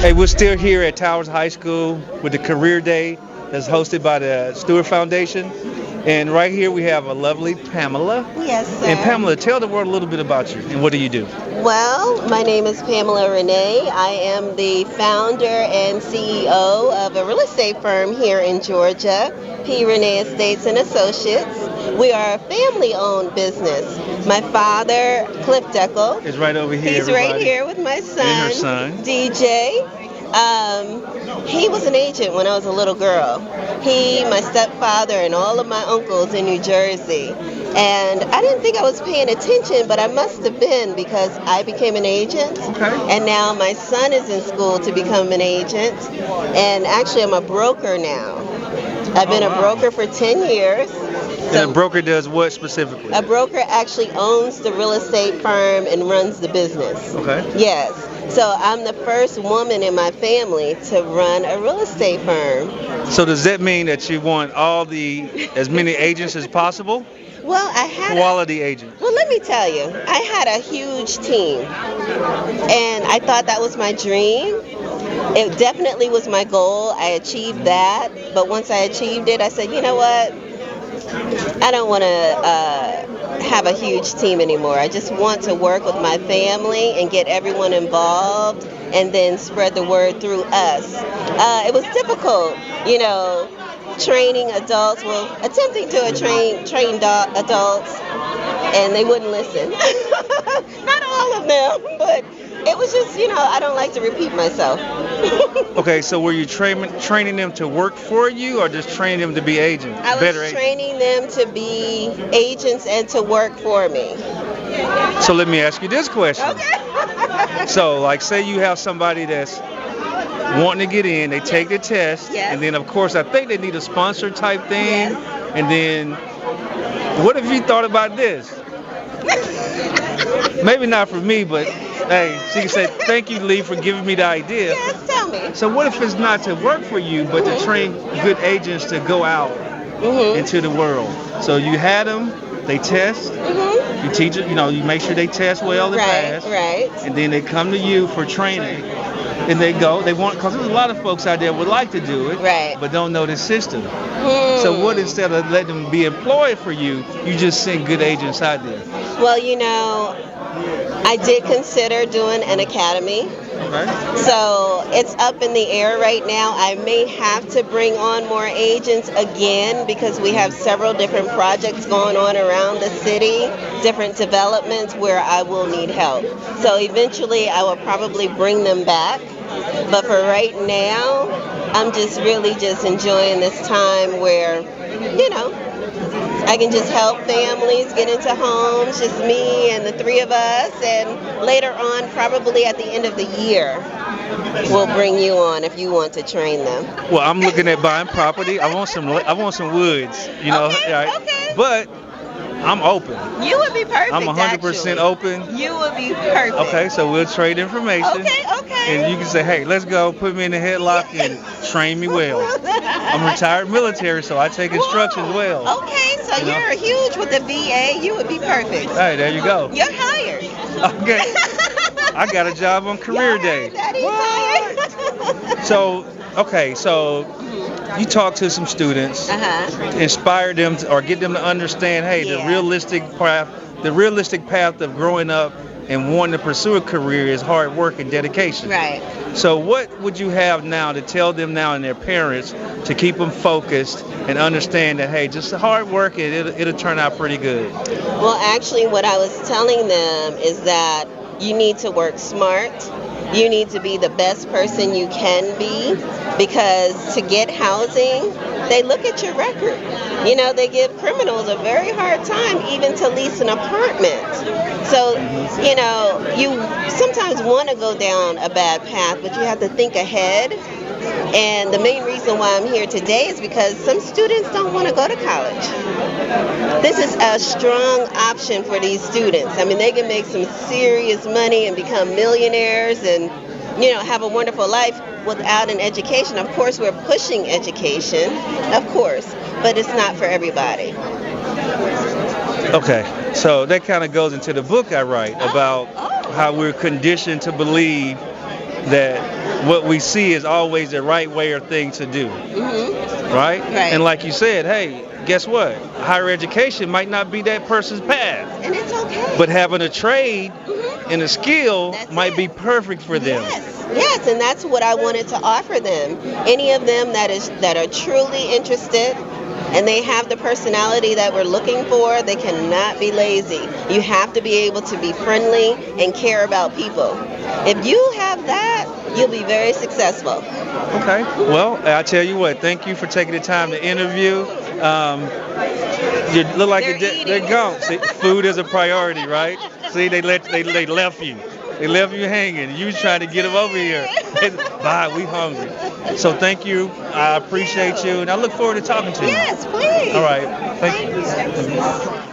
Hey, we're still here at Towers High School with the Career Day that's hosted by the Stewart Foundation. And right here we have a lovely Pamela. Yes, sir. And Pamela, tell the world a little bit about you and what do you do? Well, my name is Pamela Rene. I am the founder and CEO of a real estate firm here in Georgia, P. Rene Estates and Associates. We are a family-owned business. My father, Cliff Deckel, Is right over here. he's everybody. right here with my son, And her son. DJ. He was an agent when I was a little girl. He, my stepfather, and all of my uncles in New Jersey. And I didn't think I was paying attention, but I must have been because I became an agent. Okay. And now my son is in school to become an agent. And actually, I'm a broker now. I've been Oh, a wow. broker for 10 years. And a broker does what specifically? A broker actually owns the real estate firm and runs the business. Okay. Yes. So I'm the first woman in my family to run a real estate firm. So does that mean that you want as many agents as possible? Well, I had Quality agents. Well, let me tell you, I had a huge team, and I thought that was my dream. It definitely was my goal. I achieved that, but once I achieved it, I said, you know what? I don't want to have a huge team anymore. I just want to work with my family and get everyone involved and then spread the word through us. It was difficult, training adults, attempting to train adults, and they wouldn't listen. Not all of them, but it was just, I don't like to repeat myself. Okay, so were you training them to work for you or just training them to be agents? I was training them to be agents and to work for me. So let me ask you this question. Okay. So, like, say you have somebody that's wanting to get in, they take the test, Yes. and then, of course, I think they need a sponsor type thing. Yes. And then, what if you thought about this? Maybe not for me, but hey, she can say, thank you, Lee, for giving me the idea. Yes, tell me. So what if it's not to work for you, but to train good agents to go out into the world? So you had them, they test, you teach it, you make sure they test well and pass, Right. and then they come to you for training. And because there's a lot of folks out there would like to do it, Right. but don't know the system. So what, instead of letting them be employed for you, you just send good agents out there? Well, I did consider doing an academy. Okay. So it's up in the air right now. I may have to bring on more agents again because we have several different projects going on around the city, different developments where I will need help. So eventually I will probably bring them back. But for right now, I'm just really just enjoying this time where, I can just help families get into homes, just me and the three of us, and later on, probably at the end of the year, we'll bring you on if you want to train them. Well, I'm looking at buying property. I want some woods, Okay, right? okay. But I'm open. You would be perfect. I'm 100% open. You would be perfect. Okay, so we'll trade information. Okay. And you can say, hey, let's go, put me in the headlock and train me well. I'm retired military, so I take instructions well. Okay, so you're huge with the VA. You would be perfect. Hey, there you go. You're hired. Okay. I got a job on Career Day. Daddy's hired. So you talk to some students, inspire them or get them to understand, hey, the realistic path of growing up and wanting to pursue a career is hard work and dedication. Right. So what would you have now to tell them now and their parents to keep them focused and understand that, hey, just hard work and it'll turn out pretty good? Well, actually, what I was telling them is that you need to work smart. You need to be the best person you can be, because to get housing, they look at your record. They give criminals a very hard time even to lease an apartment. So, you sometimes want to go down a bad path, but you have to think ahead. And the main reason why I'm here today is because some students don't want to go to college. This is a strong option for these students. I mean, they can make some serious money and become millionaires and, have a wonderful life without an education. Of course, we're pushing education, of course, but it's not for everybody. Okay, so that kind of goes into the book I write about how we're conditioned to believe that what we see is always the right way or thing to do. Right? And like you said, hey, guess what? Higher education might not be that person's path. And it's okay. But having a trade and a skill might be perfect for them. Yes, and that's what I wanted to offer them. Any of them that are truly interested and they have the personality that we're looking for, they cannot be lazy. You have to be able to be friendly and care about people. If you have that, you'll be very successful. Okay. Well, I tell you what, thank you for taking the time to interview. You look like they're gone. See, food is a priority, right? See, they left you. They left you hanging. You was trying to get them over here. Bye, we hungry. So thank you. I appreciate you, and I look forward to talking to you. Yes, please. All right. Thank you.